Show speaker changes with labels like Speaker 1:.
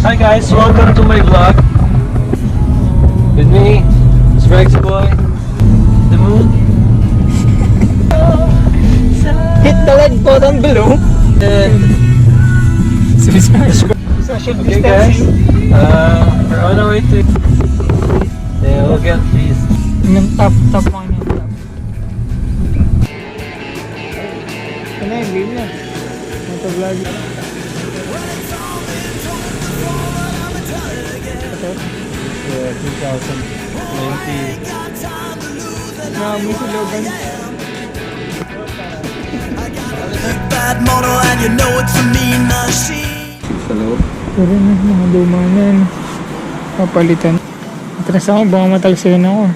Speaker 1: Hi guys, welcome to my vlog. With me, Spragsy Boy, the moon.
Speaker 2: Hit the like button below. Social
Speaker 1: Okay guys,
Speaker 2: distancing.
Speaker 1: we're on our way to... Yeah, we'll get these.
Speaker 2: Yung top mo yung top. Ano yung game na? Moto vlog. Ito?
Speaker 1: Yeah, 2020.
Speaker 2: May silogan.
Speaker 3: Bad Moto and you know it's a mean machine.
Speaker 1: Hello?
Speaker 2: Pero na, mga luma na yan. Papalitan. Atras ako, baka matalsihin ako.